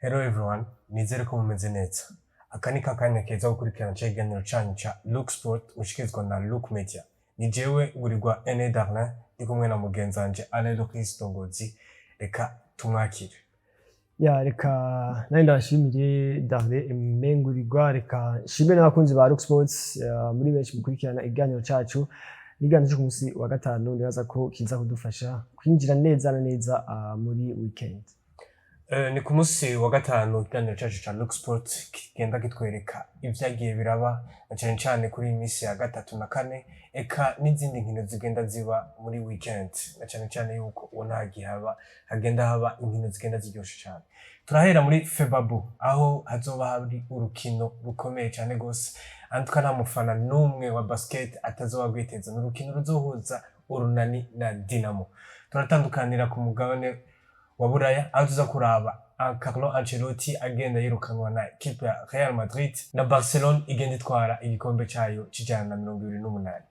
Hello everyone, nizere ko mumeze neza. Aka ni kakanya keza gukurikirana ikiganiro canyu ca Look Sport mushikirizwa na Look Media. Ni jewe Gurirwa Ene Darlin ndi kumwe na mugenzi wanje Alain Lokistongozi. Reka tumwakire. Reka nari ndashimire Darlin Mengurirwa, reka nshimire n'abakunzi ba Look Sports muri benshi mukurikirana ikiganiro cacu. Ikiganiro cyo ku munsi wa gatanu ndaza ko kiza kudufasha kwinjira neza na neza muri weekend. Ni ku munsi wa gatanu ikiganiro cacu ca Look Sport kigenda kitwereka ivyagiye biraba cyane cyane kuri imisi ya gatatu na kane, eka n'izindi nkino zigenda ziba muri weekend, na cyane cyane yuko unagiye hagenda haba inkino zigenda ziryoshe cyane. Turahera muri Febabu aho hazoba hari urukino rukomeye cyane gose, antuka nta mufana n'umwe wa basket atazoba gwiteza. N'urukino ruzohuza Urunani na Dynamo. Turatandukanira ku mugabane wa Buraya aho tuza kuraba Carlo Ancelotti agenda yirukanwa na equipe ya Real Madrid na Barcelona igenda itwara igikombe cyayo kijana na 2028.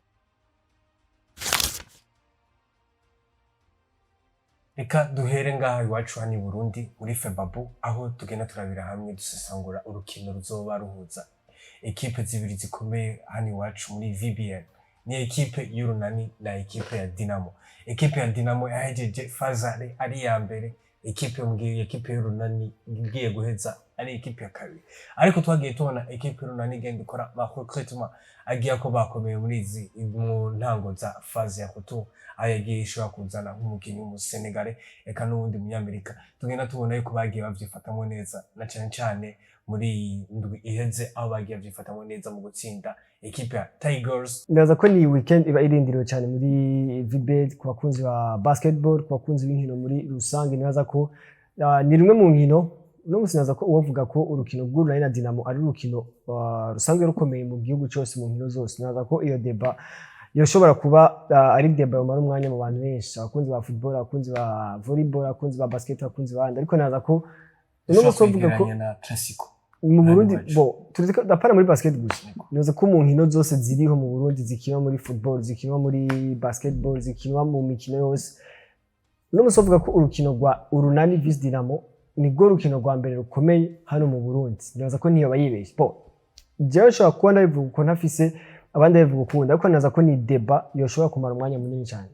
Reka duhere ngaha iwacu hani Burundi muri Febabu aho tugenda turabira hamwe dusesangura urukino ruzoba ruhuza equipe zibiri zikomeye hani iwacu muri VBN. Ni equipe y'Urunani na equipe ya Dynamo. Equipe ya Dynamo yahejeje fazare ari ya mbere, equipe y'Urunani igiye guheza ari equipe ya kabiri. Ariko twagiye tubona equipe y'Urunani igenda ikora recruitment agiye ko bakomeye muri izi mu ntango za faze ya kutu, ayagiye ishobora kuzana nk'umukinyi mu Senegal eka n'ubundi mu Amerika. Tugenda tubona yuko bagiye bavyifatamo neza, na cyane cyane muri ndwi iheze aho bagiye bavyifatamo neza mu gutsinda equipe ya Tigers. Ndaza ko ni weekend iba irindiriwe cyane muri VBET ku bakunzi ba basketball, ku bakunzi b'inkino muri rusange. Ndaza ko ni rumwe mu nkino no musinaza ko uvuga ko urukino rw'Urunani na Dynamo ari urukino rusanzwe rukomeye mu gihugu cyose mu nkino zose. Ndaza ko iyo deba yoshobora kuba ari deba yomara umwanya mu bantu benshi, abakunzi ba football, abakunzi ba volleyball, abakunzi ba basket, abakunzi bandi. Ariko ndaza ko no musovuga ko na classico mu Burundi tureka dapana muri basket gusa. Nibaza ko mu nkino zose ziriho mu Burundi zikinwa muri football, zikinwa muri basketball, zikinwa mu mikino yose. No musovuga ko urukino rwa Urunani vs Dynamo ni go rukino rwa mbere rukomeye hano mu Burundi. Nibaza ko niyo bayibeshye. Jewe shobora kuba ndabivuga ko ntafise abandi babivuga ukunda, ariko naza ko ni deba yoshobora kumara umwanya munini cyane.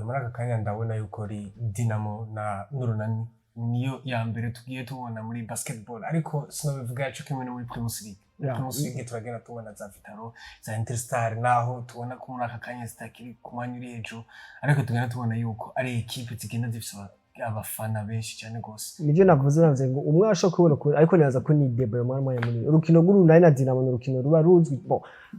Muri aka kanya ndabona yuko ari Dynamo na Urunani niyo ya mbere tugiye tubona muri basketball, ariko sinobivuga yacu kimwe no muri Primus League. Primus League turagenda tubona za Vitaro, za Interstar, naho tubona ko muri aka kanya zitakiri ku mwanya uri hejuru, ariko tugenda tubona yuko ari equipe zigenda zifise abafana benshi cyane gose. Nivyo navuze ngo umwe ashobora kubona, ariko naza ko ni deba yo mwanya munini. Urukino rw'Urunani na Dynamo ni urukino ruba ruzwi.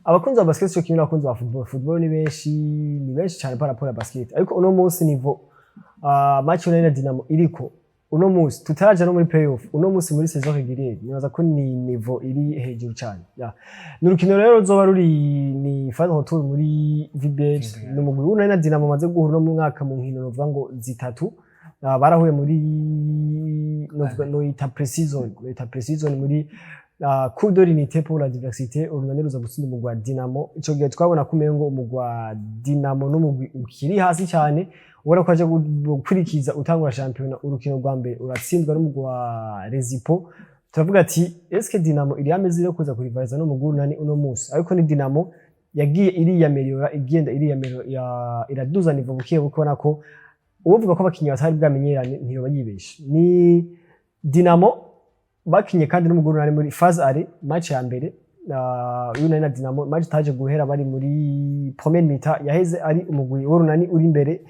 Abakunzi ba basket cyo kimwe n'abakunzi ba football, football ni benshi cyane par rapport à basket. Ariko uno munsi niveau match Urunani na Dynamo iriko uno munsi tutaraja no muri playoff, uno munsi muri saison régulière nibaza ko ni niveau iri hejuru cyane. N'urukino rero ruzoba ruri ni final retour muri VBET. N'umugwi Urunani na Dynamo maze guhura no mu mwaka mu nkino novuga ngo zitatu. Barahuye muri no ita precision muri coup de l'unité pour la diversité. Urunani ruza gutsinda umugwi wa Dynamo. Ico gihe twabona kumengo umugwi wa Dynamo n'umugwi ukiri hasi cyane, ubona ko aje gukurikiza utangura championnat. Urukino rwa mbere uratsindwa n'umugwi wa Rezipo. Turavuga ati eske Dynamo iri ameze yo kuza kurivariza no mugwi Urunani uno munsi, ariko ni Dynamo yagiye iriyameliora, igenda iriyameliora, iraduza niveau bukiye bukona ko uvuga ko abakinyi batari bwamenyerane ntiyo bayibeshe. Ni Dynamo bakinye kandi n'umugwi Urunani muri phase ari match ya mbere. Urunani na Dynamo match taje guhera bari muri première mi-temps, yaheze ari umugwi Urunani uri imbere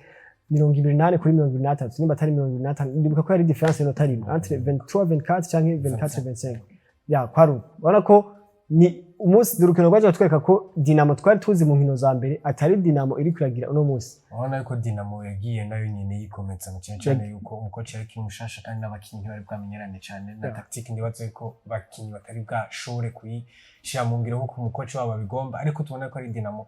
28 kuri 23, nimba atari 25. Ndibuka ko yari difference no tari entre 23-24 canke 24-25. Kwaru ubona ko ni umunsi durukino rwaje tweka ko Dynamo twari tuzi mu nkino za mbere atari Dynamo iri kuragira uno munsi. Ubona yuko Dynamo yagiye nayo nyine yikomeza mu cyane yuko umukoci yari kimushasha kandi n'abakinyi bari bwamenyerane cyane na tactique. Ndibaze ko bakinyi batari bwashore kuyishira mu ngiro nko umukoci wabo bigomba, ariko tubona ko ari Dynamo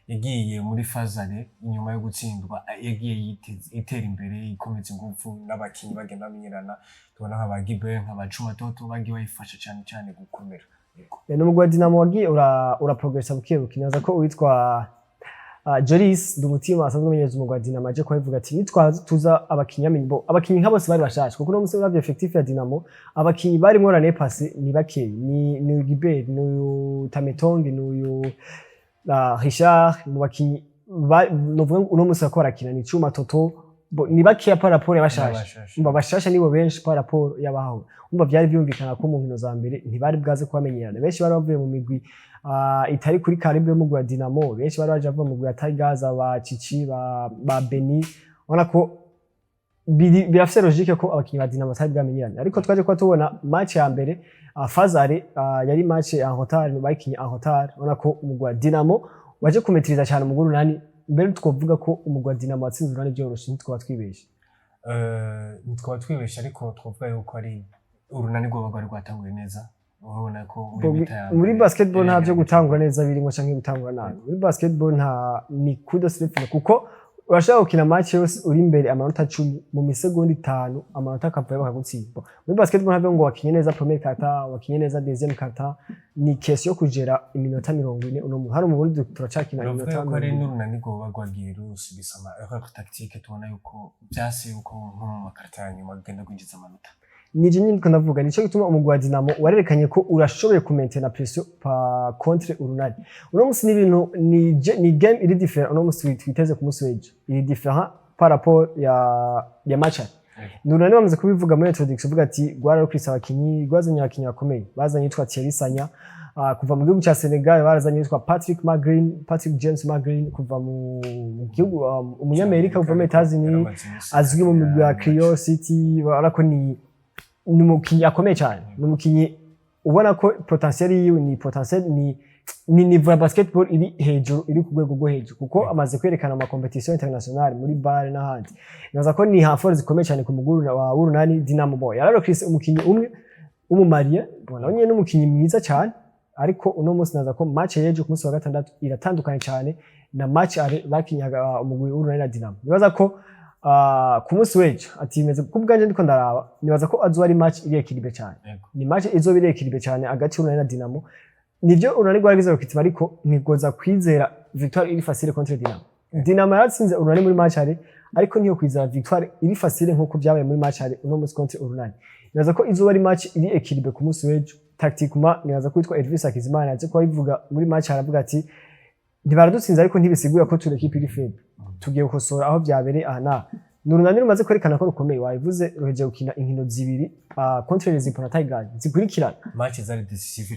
yagiye muri fazare inyuma yo gutsindwa, yagiye itera imbere ikomeza ingufu n'abakinyi bagenda bamenyerana. Tubona nk'aba Gibe nk'aba Juma Toto bagiye bayifasha cyane gukomera. N'umugwi wa Dynamo wagiye ura progressa buke. Nibaza ko uwitwa Joris Ndumutima asanzwe amenyereza umugwi wa Dinamo aje kubivuga ati nitwaza tuza abakinyi nka bose bari bashasha kuko no musi uravye effectif ya Dinamo abakinyi bari muri l'année passée ni bakeye ni Gilbert ni Tametongi ni Richard mu bakinyi novuga uno musi akora kina ni Cuma Toto ni bakeya par rapport y'abashasha bashasha nibo benshi par rapport y'abaho umva byari byumvikana ko mu nkino za mbere ntibari bwaze kubamenyerana benshi bari bavuye mu migwi itari kuri Caribe yo mu gwa Dinamo benshi bari baje bava mu gwa Tigers aba Chichi ba Beni ona ko birafise logique ko abakinyi ba Dinamo sai bwamenyerana ariko twaje kwa tubona match ya mbere Fazare yari match en retard bakinyi en retard ona ko mu gwa Dinamo waje kumetiriza cyane umuguru nani mbere twovuga ko umugwi wa Dinamo watsinze urunani byoroshe ntitwaba twibeshe ntitwaba twibeshe ariko twovuga yuko ari urunani rwari rwatanguye neza urabona ko muri basketball nta byo gutangura neza birimo canke gutangura nabi muri basketball nta ni kudo slip kuko urashaka gukina match yose uri imbere amanota 10 mu misegonda 5 amanota akavuye bakagutsinda muri basketball ntabwo ngo wakinye neza premier quarter wakinye neza deuxième quarter ni case yo kugera iminota 40 uno hari mu Burundi turacakina iminota 40 ari n'urunani rwo rwagiye rusubisama erreur tactique tubona yuko byase yuko nko mu makarita nyuma genda kwinjiza amanota nije nyine ko ndavuga nico gituma umugwi wa Dinamo warerekanye ko urashoboye kumaintain pression pa contre urunani uno musi n'ibintu ni game iri different uno musi twiteze ku musi weje iri different par rapport ya match urunani bamaze kubivuga muri introduction uvuga ati gwara ro kwisa abakinyi gwazanye abakinyi bakomeye bazanye yitwa Thierry Sanya kuva mu gihugu cya Senegal barazanye yitwa Patrick James Magreen kuva mu gihugu umunyamerika kuva muri Etazini azwi mu migwi ya Creole City barako ni umukinyi akomeye cyane umukinyi ubona ko potentiel yiwe ni potentiel ni niveau ya basketball iri hejuru iri ku rwego rwo hejuru kuko amaze kwerekana ama competition international muri bar n'ahandi naza ko ni hafore zikomeye cyane ku muguru wa urunani Dinamo boy yararo Chris umukinyi umwe umumariye bona onye n'umukinyi mwiza cyane ariko uno munsi naza ko match yeje ku munsi wa gatandatu iratandukanye cyane na match bakinyaga umugwi urunani na Dinamo nibaza ko ku munsi weje atimeze kubwanje ndiko ndaraba nibaza ko azo ari match iri ekilibre cyane ni match izo biri ekilibre cyane agati urunani na Dinamo nivyo urunani rwaragize rukitima ariko ntigoza kwizera victoire iri facile contre Dinamo Dinamo yaratsinze urunani muri match ariko niyo kwizera victoire iri facile nkuko byabaye muri match uno munsi contre urunani nibaza ko izo ari match iri ekilibre ku munsi weje tactiquement nibaza ko yitwa Elvis Akizimana yaje ko bivuga muri match aravuga ati ntibaradutsinze ariko ntibisigura ko turi equipe iri faible tugiye gukosora aho byabereye aha n'urunani rumaze kwerekana ko rukomeye wabivuze ruheje gukina inkino zibiri contre les Tigers zikurikirana match zari decisive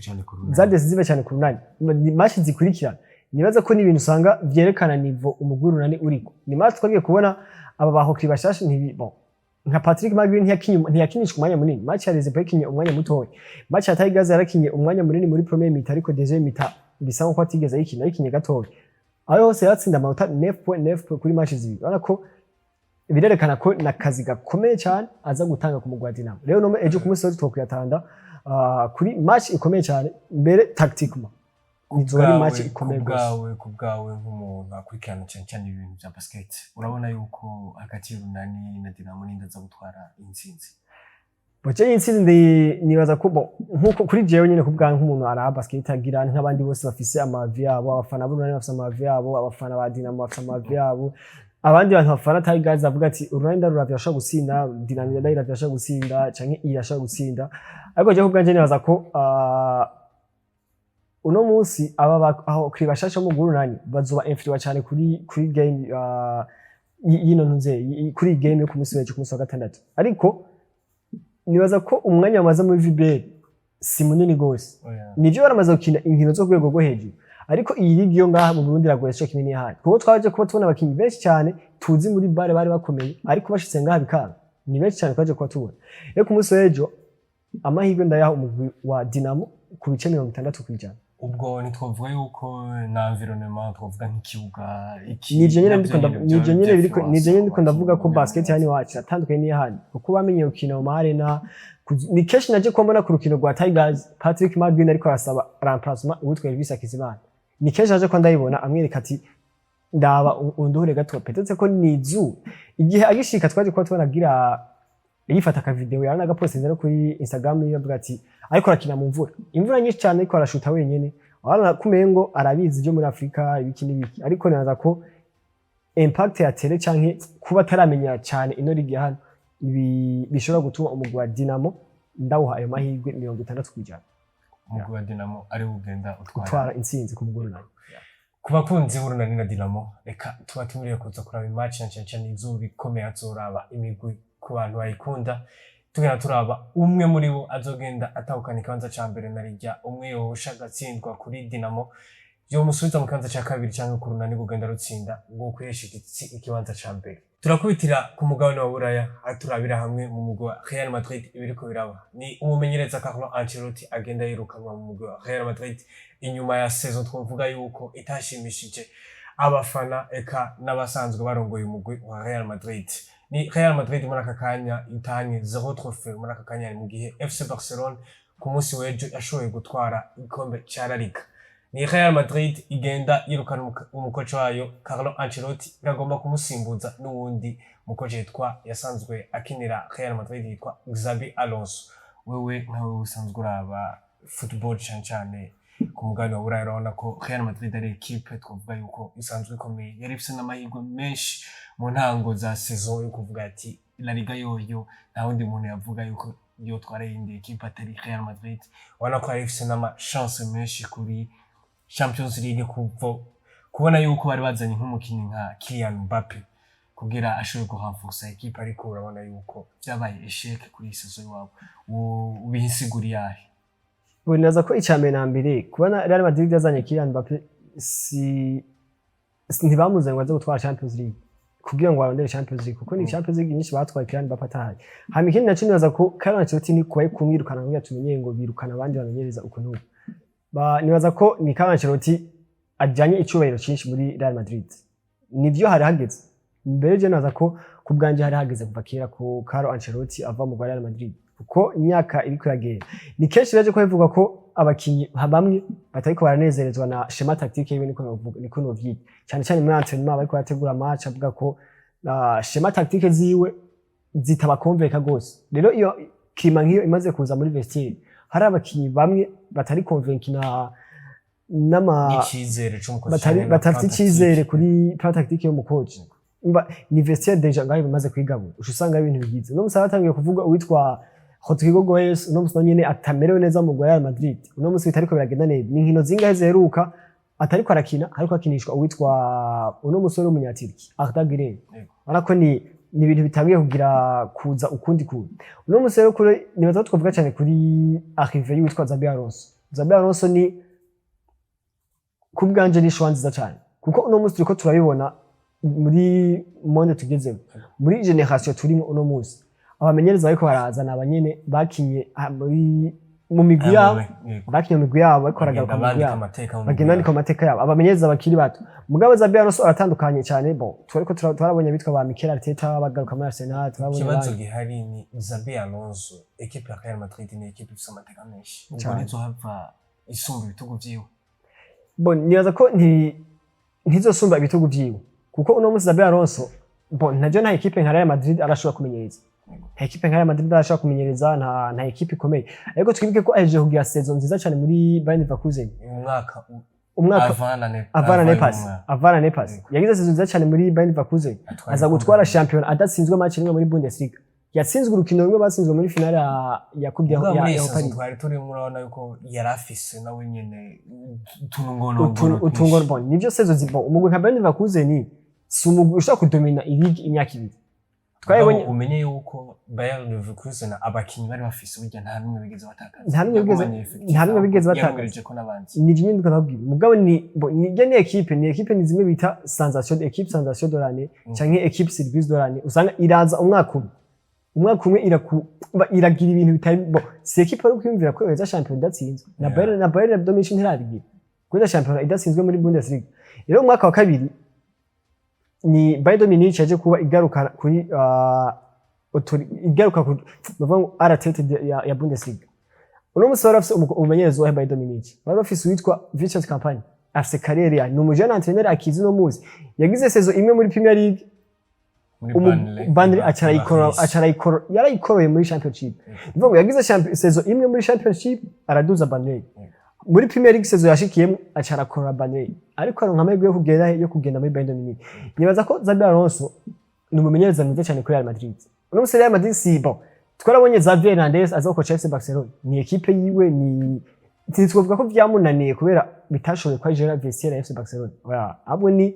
cyane ku runani ni match zikurikirana nibaza ko n'ibintu usanga byerekana nivo umugwi urunani uriko ni match twagiye kubona aba bahokri bashashe nka Patrick Magreen ntiyakinishwa umwanya munini match ya Les Pekinye umwanya mutoya match ya Tigers yarakinye umwanya munini muri premier mi ariko deuxième mi bisa nko atigeze yikinye gatoya aho hose yatsinda amanota 9.9 kuri match zibiri urabona ko birerekana ko nakazi gakomeye cyane aza gutanga ku mugwi wa Dinamo rero no ejo ku munsi wo tokuyatanda kuri match ikomeye cyane mbere tactiquement nizo ari match ikomeye ku bwawe nk'umuntu akurikirana cyane ibintu bya basket urabona yuko hagati y'urunani na Dinamo nindaza gutwara intsinzi Boche intsinzi nibaza ko nkuko kuri jewe nyine kubwa nk'umuntu ara basket agira nk'abandi bose bafise amavi yabo abafana b'urunani bafise amavi yabo abafana ba Dinamo bafise amavi yabo abandi bantu bafana Tigers avuga ati urunani ndaruravye ashaka gutsinda Dinamo ndaruravye ashaka gutsinda canke irashaka gutsinda ariko je kubwa nibaza ko uno munsi aba aho kribashasha mu gurunani bazoba influence cyane kuri game yino ntuze kuri game yo ku munsi weje ku munsi wa gatandatu ariko nibaza ko umwanya wamaze muri VBL si munini gose nivyo baramaze gukina inkino zo kwego go hejuru ariko iyi ligi yo ngaha mu Burundi ragoye cyo kimwe n'ihandi kuko twaje kuba tubona abakinyi benshi cyane tuzi muri bare bari bakomeye ariko bashitse ngaha bikanga ni benshi cyane twaje kuba tubona rero ku munsi wejo amahirwe ndayaha umugwi wa Dinamo ku bice 60%. Ubwo nitwavuga yuko na environnement twavuga nk'ikibuga nivyo nyene ndiko ndavuga ko basket yani wacu atandukanye n'ihandi kuko bamenye ukina mu arena ni keshi naje ko mbona ku rukino rwa Tigers Patrick Magreen ariko arasaba remplacement uwitwa Elvis Akizimana ni keshi naje ko ndayibona amwereka ati ndaba unduhure gato petetse ko nizu igihe agishika twaje ko tubona yifata ka video yarana gapostinze no kuri Instagram yavuga ati ariko arakina mu mvura imvura nyinshi cyane ariko arashuta wenyene abana kumengo arabizi byo muri Afrika ibiki n'ibiki ariko naza ko impact ya tele canke kuba taramenya cyane ino ligi hano ibi bishobora gutuma umugwi wa Dynamo ndawuha ayo mahirwe 60%. Umugwi wa Dynamo ari ugenda utwara intsinzi ku mugurunani. Ku bakunzi b'urunani na Dynamo reka tuba tumuriye kuza kuraba imatch cyane izuba ikomeye azoraba imigwi ku bantu bayikunda tugenda turaba umwe muri bo azogenda atahukana ikibanza ca mbere na rijya umwe yohosha gatsindwa kuri Dynamo yo musubiza mu kibanza ca kabiri cyangwa ku runani kugenda rutsinda ngo kwesha ikibanza ca mbere. Turakubitira ku mugabane wa Buraya aturabira hamwe mu mugwi wa Real Madrid ibiriko biraba ni umumenyereza Carlo Ancelotti agenda yirukanwa mu mugwi wa Real Madrid inyuma ya saison twavuga yuko itashimishije abafana eka n'abasanzwe barongoye umugwi wa Real Madrid. Ni Real Madrid muri aka kanya itanye 0 trophée muri aka kanya mu gihe FC Barcelona ku munsi w'ejo yashoboye gutwara igikombe ca La Liga. Ni Real Madrid igenda yirukana umukoci wayo Carlo Ancelotti biragomba kumusimbuza n'uwundi mukoci yitwa yasanzwe akinira Real Madrid yitwa Xabi Alonso. Wewe nkawe usanzwe uraba football cyane ku mugabane wa Buraya urabona ko Real Madrid ari equipe twavuga yuko isanzwe ikomeye yari ifite n'amahirwe menshi mu ntango za saison yo kuvuga ati La Liga yoyo nta wundi muntu yavuga yuko yotwara indi equipe atari Real Madrid. Ubona ko yari ifite n'ama chance menshi kuri Champions League kubona yuko bari bazanye nk'umukinnyi nka Kylian Mbappe kugira ashobore kuhafusa equipe ariko urabona yuko byabaye échec kuri saison yabo ubihisiguri yahe. Bonaza ko icambere na mbere kubona Real Madrid yazanye Kylian Mbappe ntibamuzanye ngo aze gutwara Champions League kugira ngo barondere Champions League kuko ni Champions League nyinshi batwaye Kylian Mbappe atahaye. Hama ikindi naco nibaza ko Carlo Ancelotti ni kwaye kumwirukana ngo tumenye ngo birukana abandi bamenyereza ukuntu nibaza ko ni Carlo Ancelotti ajanye icubahiro cyinshi muri Real Madrid. Nivyo hari hageze mbere je naza ko kubganje hari hageze kuva kera ko Carlo Ancelotti ava mu Real Madrid kuko imyaka iri kuragera. Ni kenshi baje ko bivuga ko abakinyi bamwe batariko baranezerezwa na schema tactique yiwe niko novyita cyane cyane muri entraînement bariko bategura match avuga ko schema tactique ziwe zitabakonveka gose. Rero iyo klima nkiyo imaze kuza muri vestiaire hari abakinyi bamwe batari convaincu nama batafite icyizere kuri plan tactique yo mukoci. Ni vestiaire deja ngaho bimaze kwigabura usanga ibintu bigize no musaba atangiye kuvuga uwitwa Rodrigo Goes no musaba nyene atamerewe neza mu Real Madrid uno musi bitariko biragenda neza ni nkino zingahe zeruka atariko arakina ariko akinishwa uwitwa uno musore w'umunyatiriki Arda Güler ariko ni ibintu bitangiye kugira kuza ukundi ku uno musore kuri nibaza twavuga cyane kuri arrive y'uwitwa Xabi Alonso. Xabi Alonso ni kubganje ni shwanziza cyane kuko uno musi turiko turabibona muri monde tugezemo muri generation turimo uno musi abamenyereza bariko barazana abanyene bakinye muri mu migwi yabo bakinye mu migwi yabo bariko baragaruka mu migwi yabo bagenda ndiko amateka yabo abamenyereza bakiri bato mugabo Xabi Alonso aratandukanye cyane bo twariko turabonye bitwa ba Mikel Arteta bagaruka muri Arsenal turabonye ikibazo gihari ni Xabi Alonso equipe ya Real Madrid ni equipe ifite amateka menshi ubwo nizo hava isumba ibitugu vyiwe bon nibaza ko ntizosumba ibitugu vyiwe kuko uno musi Xabi Alonso bon najo nta equipe nka Real Madrid arashobora kumenyereza nta equipe nka Real Madrid arashobora kumenyereza nta equipe ikomeye ariko twibuke ko aje kugira saison nziza cyane muri Bayern Leverkusen umwaka avana Nepas yagize saison nziza cyane muri Bayern Leverkusen aza gutwara champion adatsinzwe match nimwe muri Bundesliga yatsinzwe urukino rumwe batsinzwe muri finale ya Coupe ya Paris. Twari turi murabona yuko yarafise nawe nyene utungono bon nivyo sezo zibo umugwi nka Bayern Leverkusen si umugwi ushaka kudomina iligi imyaka ibiri. Twabonye umenye yuko Bayern Leverkusen abakinyi bari bafise burya nta numwe bigeze batakaza nta numwe bigeze batakaza ni jini ndikabwira mugabo ni ni equipe ni zimwe bita sensation de l'année canke equipe surprise de l'année usanga iraza umwaka umwe iragira ibintu bitari bo si equipe ari kwiyumvira ko yeza champion idatsinzwe na Bayern domination ntirabigira kuko champion idatsinzwe muri Bundesliga. Rero umwaka wa kabiri ni Bayern Munich yaje kuba igaruka kuri bavuga Arteta ya Bundesliga. Uno musore afise umumenyereza wa Bayern Munich bari bafise witwa Vincent Kompany afise carrière ya numujana entraîneur akizi no muzi yagize saison imwe muri Premier League Burnley yarayikoroye muri Championship. Nivuga yagize saison imwe muri Championship araduza Burnley muri Premier League saison yashikiyemo acara Corabane ariko aronka amahirwe yo kugenda muri Bayern Munich. Nibaza ko Xabi Alonso ni umumenyereza mwiza cyane kuri Real Madrid. Uno musore Real Madrid si bon. Twarabonye Xavi Hernandez azokocha FC Barcelona. Ni equipe yiwe ni titwovuga ko vyamunaniye kubera bitashoboye kwa Gerard Vestiaire ya FC Barcelona. Abo ni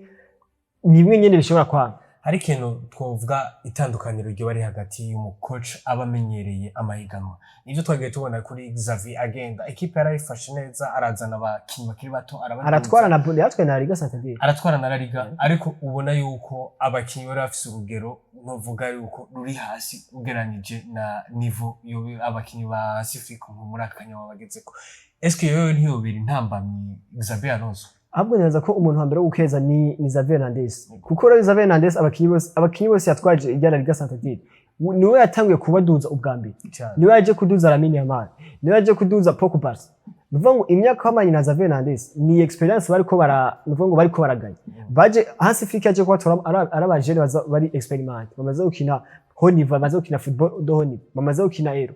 bimwe nyene bishobora kwanga. Hari ikintu twovuga itandukaniro ryo bari hagati y'umucoach abamenyereye amahiganwa. Nivyo twagiye tubona kuri Xavi agenda equipe yarayifashe neza arazana abakinyi bakiri bato aratwara na Bundesliga na Liga Santander. Aratwara na La Liga ariko ubona yuko abakinyi bari bafise urugero novuga yuko ruri hasi ugeranije na niveau yo abakinyi ba Sifiko muri akanya babagezeko. Eske yoyo ntiyobira intambamyi Xabi Alonso? Ahubwo neza ko umuntu wa mbere ukeza ni Xavi Hernandez. Kuko rero Xavi Hernandez abakinyi bose yatwaje ijya La Liga Santander. Niwe yatanguye kubaduza ubwa mbere. Niwe yaje kuduza Lamine Yamal. Niwe yaje kuduza Pogba. Nuvuga ngo imyaka hamanye na Xavi Hernandez ni experience bariko baraganya. Baje hasi Afrika yaje kubatora arabajene bari experiment. Bamaze gukina honi, bamaze gukina football do honi, bamaze gukina Euro.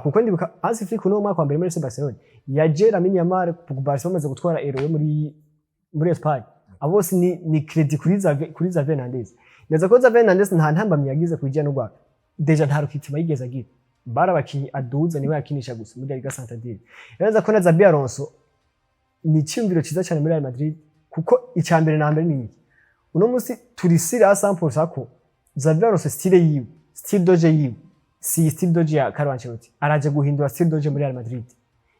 Kuko ndibuka hasi Afrika no mwaka wa mbere muri Barcelona. Yaje Lamine Yamal Pogba bamaze gutwara Euro muri Espagne. Abose ni credit kuri Xavi Hernandez. Neza ko Xavi Hernandez nta ntambamye yagize kujya no gwaka. Deja nta rukitima yigeze agira. Bara bakinyi aduza niwe yakinisha gusa muri Liga Santander. Neza ko na Xabi Alonso ni cyumviro ciza cyane muri Real Madrid kuko icambere na mbere ni iki. Uno musi turi serious sample sako Xabi Alonso style doje yiwe. Si style doje ya Carlo Ancelotti. Araje guhindura style doje muri Real Madrid.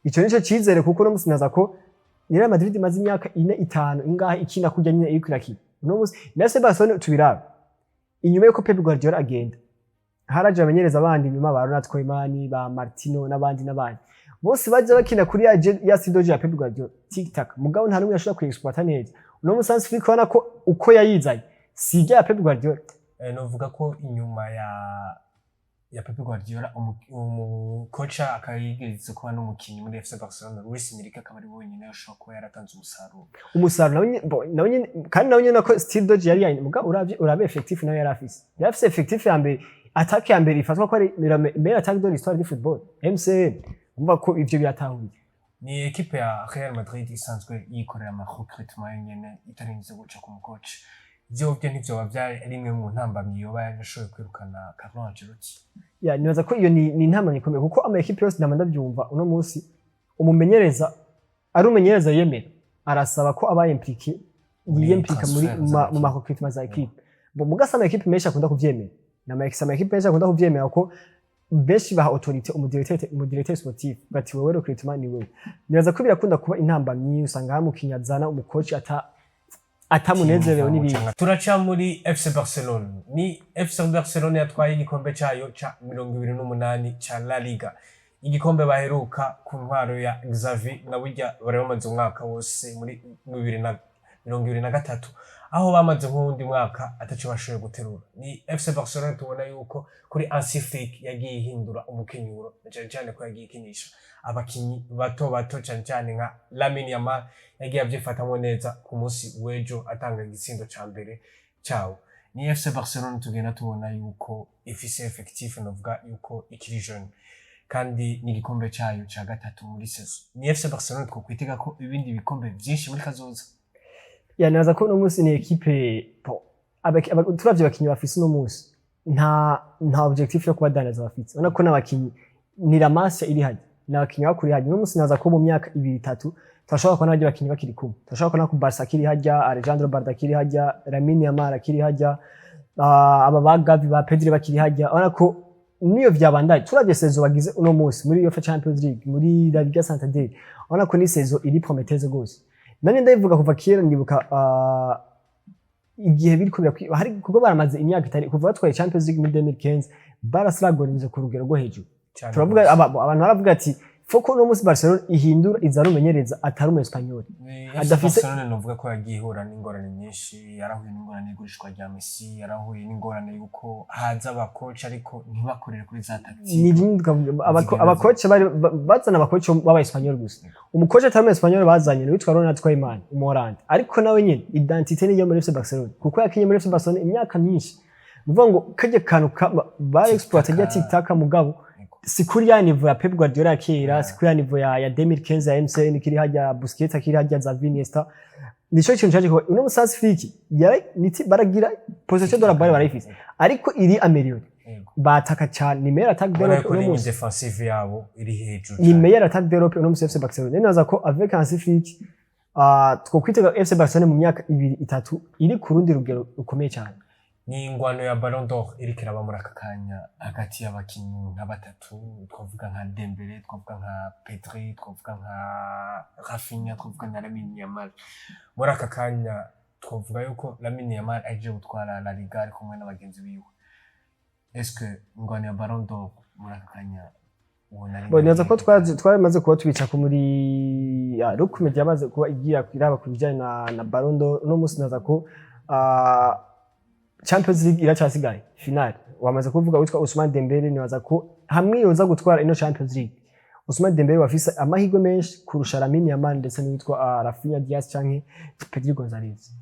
Ico nico cizere kuko uno musi naza ko Real Madrid imaze imyaka 4-5 ingaha ikina kujya nyine iri kurakina. Uno musi nase Barcelona tubiraba. Inyuma yuko Pep Guardiola agenda haraje abanyereza abandi inyuma ba Ronald Koeman ba Martino n'abandi bose baje bakina kuri ya Sidoje ya Pep Guardiola tic tac mugabo nta numwe yashobora kuexploiter neza uno musansi fikona ko uko yayizanye sijya ya Pep Guardiola novuga ko inyuma ya Pep Guardiola umucoach akayigeretse kuba n'umukinyi muri FC Barcelona Luis Enrique akaba ari wenyine yashobora kuba yaratanze umusaruro nawe kandi nawe nyine ko Sidoje yari yanye mugabo urabe effectif nawe yarafise yafise effectif ya mbere attaque ya mbere ifatwa ko ari meilleure attaque de l'histoire du football MCN umva ko ivyo byatahuye ni equipe ya Real Madrid isanzwe yikorera ama recruitment yenyene itarinze guca ku mucoach ivyo ntivyo bavyari rimwe mu ntambamyi yoba yarashoboye kwirukana Carlo Ancelotti nibaza ko iyo ni intambamyi ikomeye kuko ama equipe yose ndabyumva uno munsi umumenyereza ari umumenyereza yemera arasaba ko abaye impliqué yiyemplika muri mu recruitment za equipe mugasama equipe mesha akunda kuvyemera na equipe mesha akunda kuvyemera ko benshi baha autorité umudirecteur sportif bati wewe recruitment ni wewe nibaza ko birakunda kuba intambamyi usanga hamukinyazana umucoach atamunezerewe n'ibindi turaca muri FC Barcelona ni FC Barcelona yatwaye igikombe cyayo ca 2028 ca La Liga igikombe baheruka ku ntwaro ya Xavi na burya bari bamaze umwaka wose muri 2023 aho bamaze nk'undi mwaka ataco bashoboye guterura ni FC Barcelona tubona yuko kuri Ansifik yagiye ihindura umukenyuro cyane ko yagiye ikinisha abakinyi bato cyane nka Lamine Yamal yagiye avyifatamwo neza ku munsi w'ejo atanga igitsindo ca mbere cyawo ni FC Barcelona tugenda tubona yuko ifise effectif novuga yuko ikiri jeune kandi ni igikombe cyayo ca gatatu muri saison ni FC Barcelona twokwitega ko ibindi bikombe byinshi muri kazoza naza ko no munsi ni equipe turavye abakinyi bafise no munsi nta objectif yo kubadanaza bafite ubona ko n'abakinyi ni ramasi iri haje n'abakinyi bakuri haje no munsi naza ko mu myaka 2-3 twashobora kubona abaje bakinyi bakiri kumwe twashobora kubona ko Barca kiri hajya Alejandro Balde kiri hajya Lamine Yamal kiri hajya aba ba Gavi ba Pedri bakiri hajya ubona ko niyo vyabandaye turavye saison bagize uno munsi muri UEFA Champions League muri La Liga Santander ubona ko ni saison iri prometteuse gose nani ndayivuga kuva kera ndibuka igihe biri kubira hari kuko baramaze imyaka itari kuva batwaye Champions League muri 2015 barasiragorinze ku rugero rwo hejuru turavuga abantu baravuga ati foko no munsi Barcelona ihindura iza rumenyereza atari mu Espanyol adafise Barcelona novuga ko yagihura n'ingorane nyinshi yarahuye n'ingorane y'igurishwa rya Messi yarahuye n'ingorane yuko haza abacoach ariko ntibakorere kuri za tactique abacoach bazana abacoach b'aba Espanyol gusa umucoach atari mu Espanyol bazanye witwa Ronald Koeman umorande ariko nawe nyine identité niyo muri FC Barcelona kuko yakinye muri FC Barcelona imyaka myinshi uvuga ngo kaje kantu ba exploiter ya tic tac mugabo si kuri ya niveau ya Pep Guardiola kera si kuri ya niveau ya 2015 ya MCN kiri hajya Busquets kiri hajya za Iniesta nico kintu cyaje ko uno musasi fiki yari niti baragira possession de la balle barayifise ariko iri ameliore bataka cyane ni meilleur attaque d'Europe uno musi defensive yabo iri hejuru ni meilleur attaque d'Europe uno musi FC Barcelona ninaza ko avec un fiki twokwitega FC Barcelona mu myaka 2-3 iri ku rundi rugero rukomeye cyane ni ingwano ya Ballon d'Or iri kiraba muri aka kanya hagati y'abakinyi nka batatu twavuga nka Dembele twavuga nka Pedri twavuga nka Rafinha twavuga na Lamine Yamal muri aka kanya twavuga yuko Lamine Yamal aje gutwara La Liga ari kumwe n'abagenzi biwe est-ce que ingwano ya Ballon d'Or muri aka kanya boneza ko twamaze kuba tubica ko muri rukume byamaze kuba igira kwiraba ku bijyanye na Ballon d'Or no musi naza ko Champions League iracyasigaye final wamaze kuvuga witwa Ousmane Dembele nibaza ko hamwe yoza gutwara ino Champions League Ousmane Dembele wafise amahirwe menshi kurusha Lamine Yamal ndetse n'uwitwa Rafinha Diaz canke Pedri Gonzalez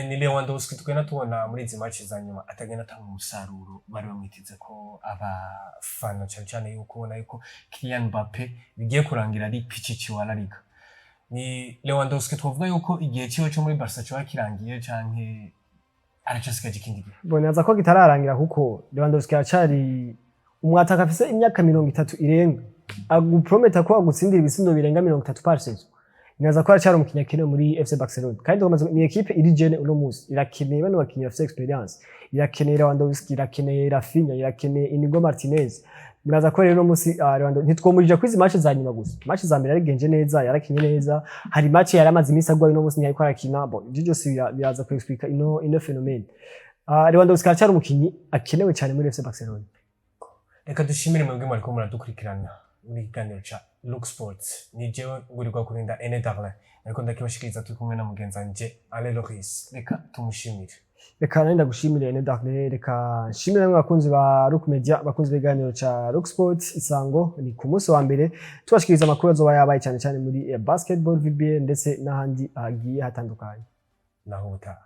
ni Lewandowski twena tubona muri izi match za nyuma atagenda atanga umusaruro bari bamwitize ko abafana cyane yuko ubona yuko Kylian Mbappe bigiye kurangira ari pichichi wa La Liga ni Lewandowski twavuga yuko igihe cyo muri Barca cyo kirangiye canke arachasigaje ikindi gihe boneza ko kitararangira kuko Lewandowski acari umwataka afise imyaka 30 irenga aguprometa ko agutsindira ibisindo birenga 30 par saison ninaza ko aracari umukinya kino muri FC Barcelona kandi ni equipe iri jeune uno musi irakeneye bano bakinya bafise experience irakeneye Lewandowski irakeneye Rafinha irakeneye Inigo Martinez ninaza ko rero uno musi Lewandowski ntitwomurija kwizi match za nyuma gusa match za mbere arigenje neza yarakinye neza hari match yaramaze imisi agwa uno musi ntiyariko arakina bon ibyo byose biraza ku explica ino phenomene Lewandowski aracari umukinyi akenewe cyane muri FC Barcelona reka dushimire mwebwe mariko muradukurikirana muri kiganiro cha Look Sports ni jewe ngurirwa kurinda Ene Darlin ariko ndakibashikiriza turi kumwe na mugenzanje Ale Loris reka tumushimire reka nenda gushimira Ene Darlin reka nshimira n'abakunzi ba Look Media bakunzi b'iganiro cha Look Sports isango ni ku munsi wa mbere tubashikiriza amakuru azoba yabaye cyane muri basketball VBA ndetse n'ahandi agiye hatandukanye naho utaha